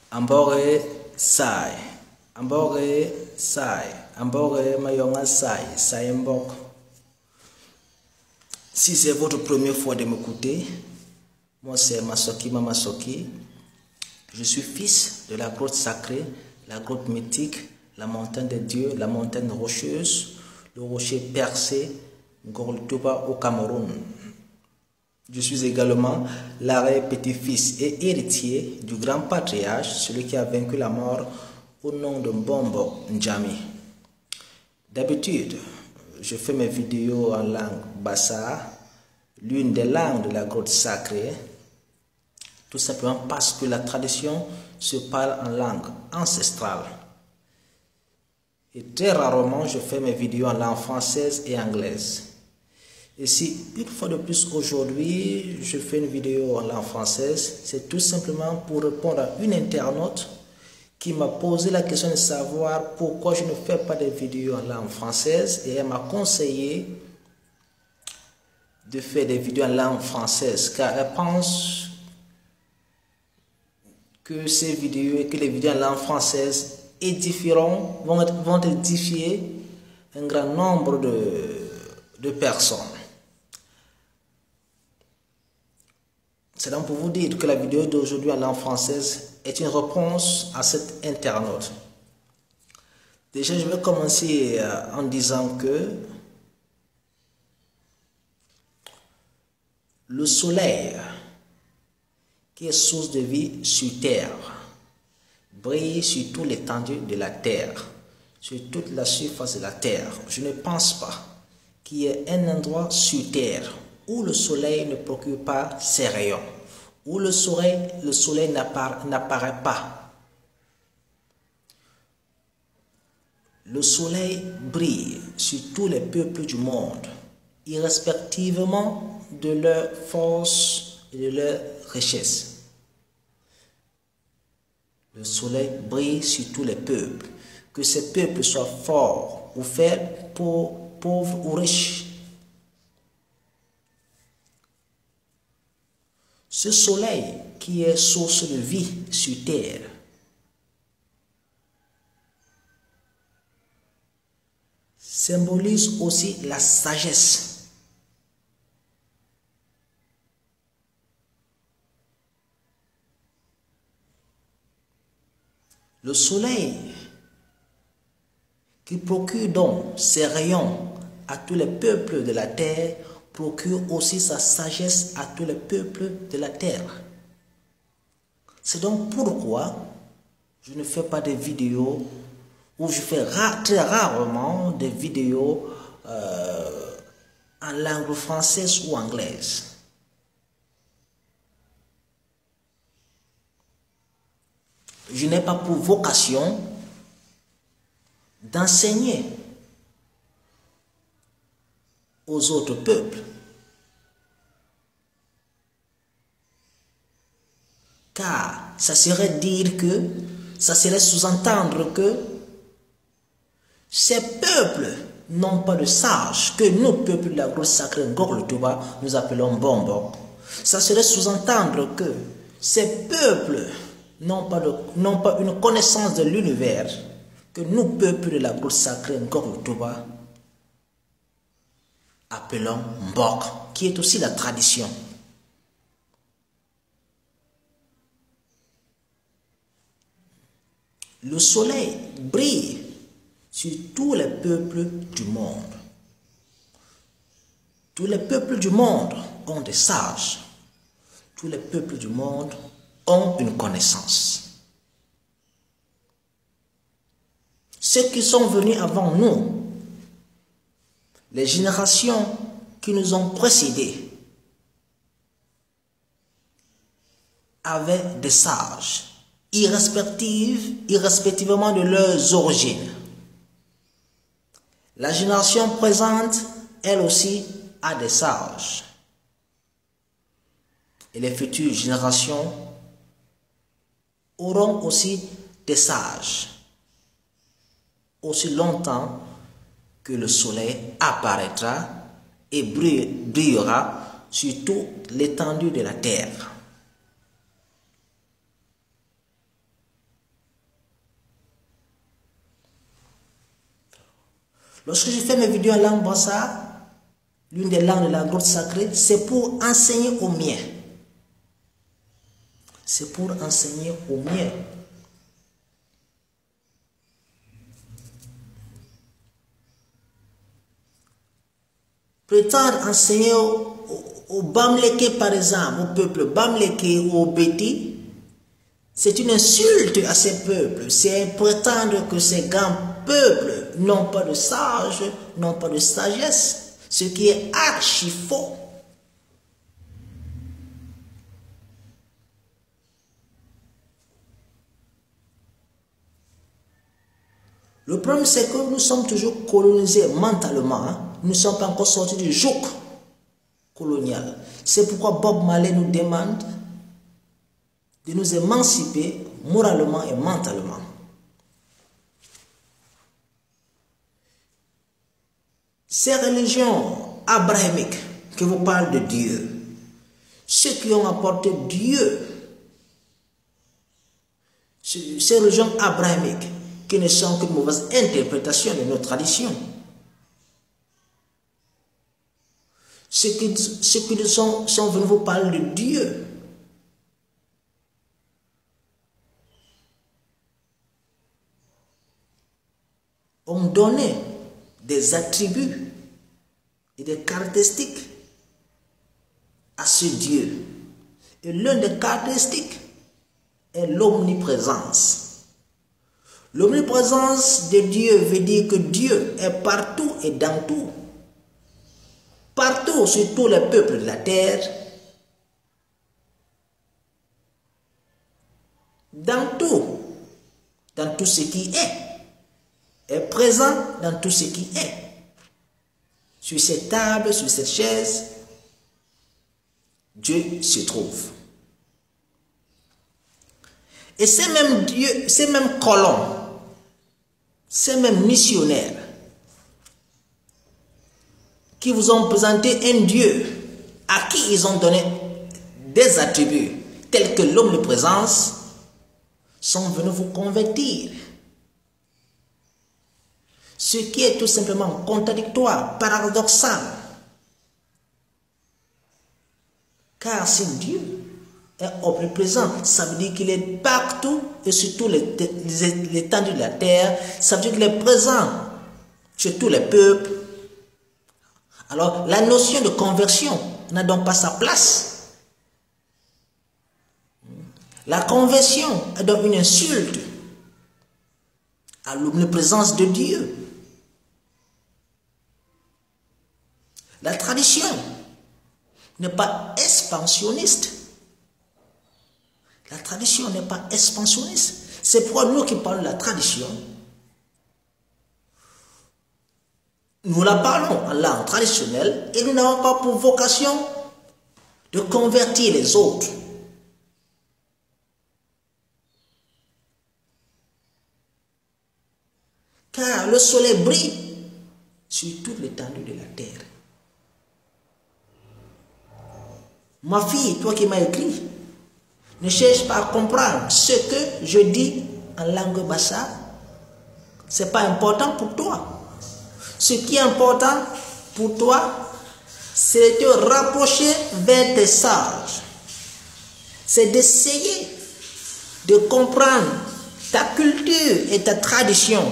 Ambore sai, ambore sai, ambore mayonga sai, sai mbok. Si c'est votre première fois de m'écouter, moi c'est Masoki Mamasoki. Je suis fils de la grotte sacrée, la grotte mythique, la montagne de Dieu, la montagne rocheuse, le rocher percé, Ngorle-Touba au Cameroun. Je suis également l'arrière-petit-fils et héritier du grand patriarche, celui qui a vaincu la mort au nom de Mbombo Njami. D'habitude, je fais mes vidéos en langue Bassa, l'une des langues de la grotte sacrée, tout simplement parce que la tradition se parle en langue ancestrale. Et très rarement, je fais mes vidéos en langue française et anglaise. Et si une fois de plus aujourd'hui, je fais une vidéo en langue française, c'est tout simplement pour répondre à une internaute qui m'a posé la question de savoir pourquoi je ne fais pas de vidéos en langue française, et elle m'a conseillé de faire des vidéos en langue française car elle pense que ces vidéos et que les vidéos en langue française vont édifier un grand nombre de personnes. C'est donc pour vous dire que la vidéo d'aujourd'hui en langue française est une réponse à cette internaute. Déjà, je vais commencer en disant que le soleil, qui est source de vie sur terre, brille sur toute l'étendue de la terre, sur toute la surface de la terre. Je ne pense pas qu'il y ait un endroit sur terre où le soleil ne procure pas ses rayons, où le soleil n'apparaît pas. Le soleil brille sur tous les peuples du monde, irrespectivement de leur force et de leur richesse. Le soleil brille sur tous les peuples, que ces peuples soient forts ou faibles, pauvres ou riches. Ce soleil qui est source de vie sur terre symbolise aussi la sagesse. Le soleil qui procure donc ses rayons à tous les peuples de la terre procure aussi sa sagesse à tous les peuples de la terre. C'est donc pourquoi je ne fais pas de vidéos, ou je fais très rarement des vidéos en langue française ou anglaise. Je n'ai pas pour vocation d'enseigner aux autres peuples, car ça serait sous-entendre que ces peuples n'ont pas de sages, que nous, peuples de la grotte sacrée Ngorle-Touba, nous appelons Mbombo. Ça serait sous-entendre que ces peuples n'ont pas une connaissance de l'univers, que nous, peuples de la grotte sacrée Ngorle-Touba, appelons Mbok, qui est aussi la tradition. Le soleil brille sur tous les peuples du monde. Tous les peuples du monde ont des sages. Tous les peuples du monde ont une connaissance. Ceux qui sont venus avant nous, les générations qui nous ont précédés, avaient des sages, irrespectivement de leurs origines. La génération présente, elle aussi, a des sages. Et les futures générations auront aussi des sages, aussi longtemps que le soleil apparaîtra et brillera sur toute l'étendue de la terre. Lorsque je fais mes vidéos en langue bassa, l'une des langues de la grotte sacrée, c'est pour enseigner aux miens. C'est pour enseigner aux miens. Prétendre enseigner aux Bamlékés, par exemple, au peuple Bamléké ou au Béti, c'est une insulte à ces peuples. C'est prétendre que ces grands peuples n'ont pas de sage, n'ont pas de sagesse, ce qui est archi faux. Le problème, c'est que nous sommes toujours colonisés mentalement. Hein? Nous ne sommes pas encore sortis du joug colonial. C'est pourquoi Bob Marley nous demande de nous émanciper moralement et mentalement. Ces religions abrahamiques qui vous parlent de Dieu, ceux qui ont apporté Dieu, ces religions abrahamiques qui ne sont qu'une mauvaise interprétation de nos traditions, ceux qui sont venus vous parler de Dieu, ont donné des attributs et des caractéristiques à ce Dieu. Et l'une des caractéristiques est l'omniprésence. L'omniprésence de Dieu veut dire que Dieu est partout et dans tout. Partout sur tous les peuples de la terre. Dans tout ce qui est présent dans tout ce qui est. Sur cette table, sur cette chaise, Dieu se trouve. Et ces mêmes dieux, ces mêmes colons, ces mêmes missionnaires qui vous ont présenté un Dieu à qui ils ont donné des attributs tels que l'omniprésence, sont venus vous convertir. Ce qui est tout simplement contradictoire, paradoxal. Car si Dieu est omniprésent, ça veut dire qu'il est partout et sur tous les étendues de la terre. Ça veut dire qu'il est présent sur tous les peuples. Alors, la notion de conversion n'a donc pas sa place. La conversion est donc une insulte à l'omniprésence de Dieu. La tradition n'est pas expansionniste. La tradition n'est pas expansionniste. C'est pourquoi nous qui parlons de la tradition, nous la parlons en langue traditionnelle et nous n'avons pas pour vocation de convertir les autres. Car le soleil brille sur toute l'étendue de la terre. Ma fille, toi qui m'as écrit, ne cherche pas à comprendre ce que je dis en langue bassa. Ce n'est pas important pour toi. Ce qui est important pour toi, c'est de te rapprocher vers tes sages. C'est d'essayer de comprendre ta culture et ta tradition.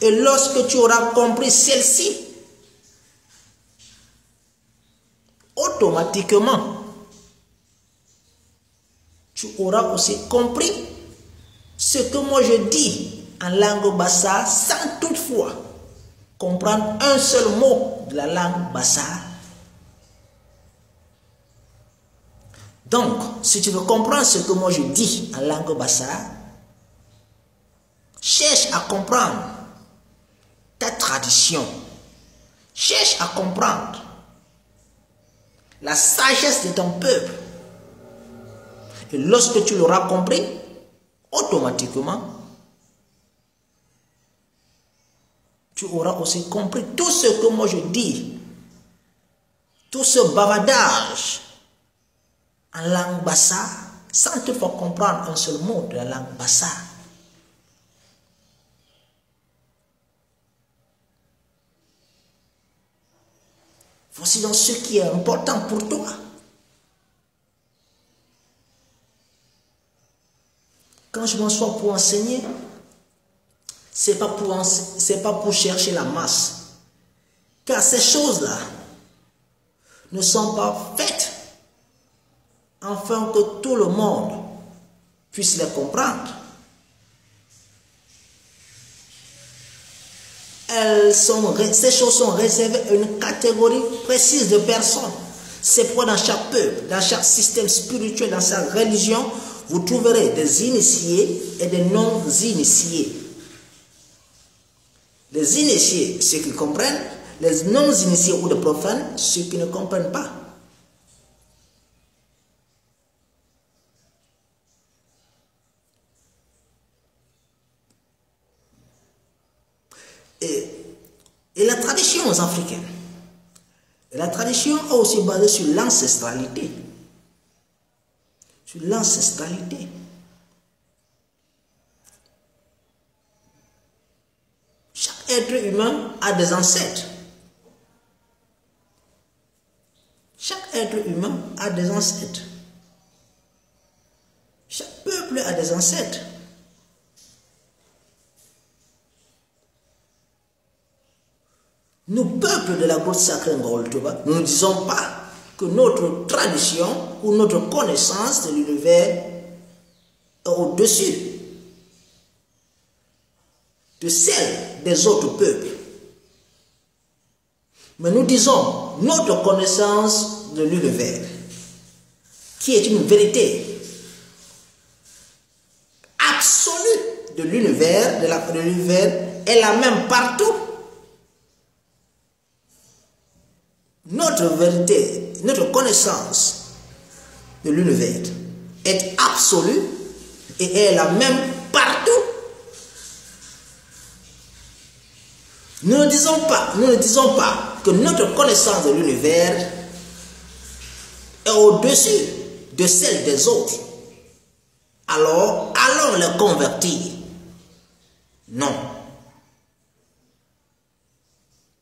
Et lorsque tu auras compris celle-ci, automatiquement, tu auras aussi compris ce que moi je dis en langue bassa sans toutefois comprendre un seul mot de la langue bassa. Donc, si tu veux comprendre ce que moi je dis en langue bassa, cherche à comprendre ta tradition. Cherche à comprendre la sagesse de ton peuple. Et lorsque tu l'auras compris, automatiquement, tu auras aussi compris tout ce que moi je dis, tout ce bavardage en langue bassa, sans toutefois comprendre un seul mot de la langue bassa. Voici donc ce qui est important pour toi. Quand je m'assois pour enseigner, c'est pas pour chercher la masse. Car ces choses-là ne sont pas faites afin que tout le monde puisse les comprendre. Ces choses sont réservées à une catégorie précise de personnes. C'est pourquoi dans chaque peuple, dans chaque système spirituel, dans chaque religion, vous trouverez des initiés et des non-initiés. Les initiés, ceux qui comprennent, les non-initiés ou les profanes, ceux qui ne comprennent pas. Et la tradition africaine, la tradition est aussi basée sur l'ancestralité. Sur l'ancestralité. Chaque être humain a des ancêtres. Chaque être humain a des ancêtres. Chaque peuple a des ancêtres. Nous, peuples de la grotte sacrée Ngor-le-Toba, nous ne disons pas que notre tradition ou notre connaissance de l'univers est au-dessus de celle des autres peuples. Mais nous disons notre connaissance de l'univers, qui est une vérité absolue de l'univers, de l'univers, est la même partout. Notre vérité, notre connaissance de l'univers est absolue et est la même partout. Nous ne disons pas que notre connaissance de l'univers est au-dessus de celle des autres. Alors, allons les convertir. Non.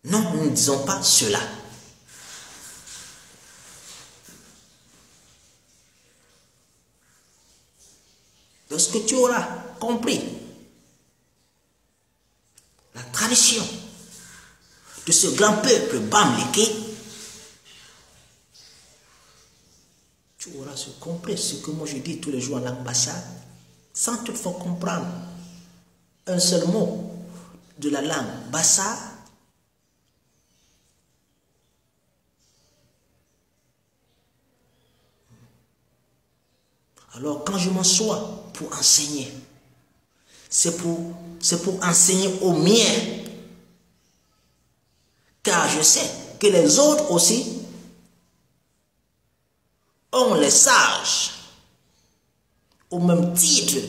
Non, nous ne disons pas cela. Lorsque tu auras compris la tradition de ce grand peuple Bamileke, tu auras compris ce que moi je dis tous les jours en langue bassa, sans toutefois comprendre un seul mot de la langue bassa. Alors quand je m'assois pour enseigner, c'est pour enseigner aux miens. Car je sais que les autres aussi ont les sages au même titre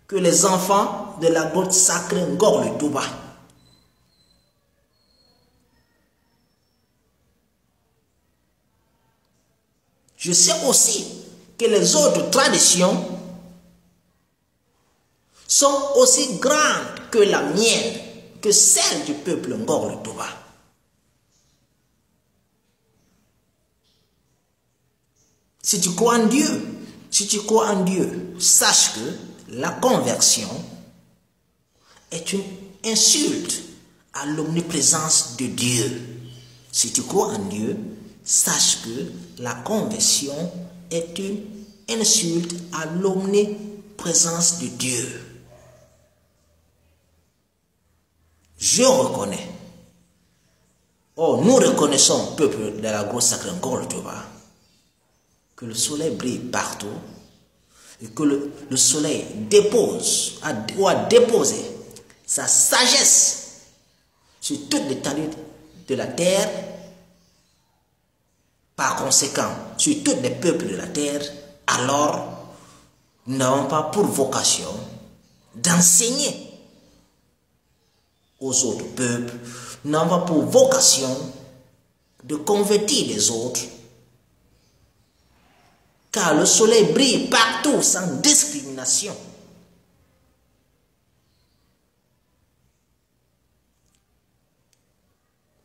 que les enfants de la grotte sacrée Ngor-le-Toba. Je sais aussi que les autres traditions sont aussi grandes que la mienne, que celle du peuple Ngor-le-Toba. Si tu crois en Dieu, sache que la conversion est une insulte à l'omniprésence de Dieu. Si tu crois en Dieu, sache que la conversion est une insulte à l'omniprésence de Dieu. Je reconnais, nous reconnaissons, peuple de la grotte sacrée Ngor-le-Toba, que le soleil brille partout et que le soleil a déposé sa sagesse sur toute l'étendue de la terre. Par conséquent, sur tous les peuples de la terre, alors nous n'avons pas pour vocation d'enseigner aux autres peuples, nous n'avons pas pour vocation de convertir les autres, car le soleil brille partout sans discrimination.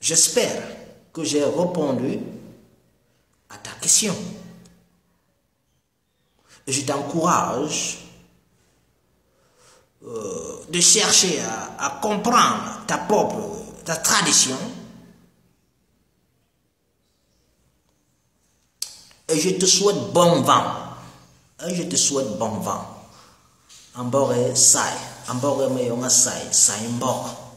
J'espère que j'ai répondu à ta question. Et je t'encourage de chercher à comprendre ta tradition. Et je te souhaite bon vent. Et je te souhaite bon vent. Ambore sai. Ambore me yonga sai. Sai mbok.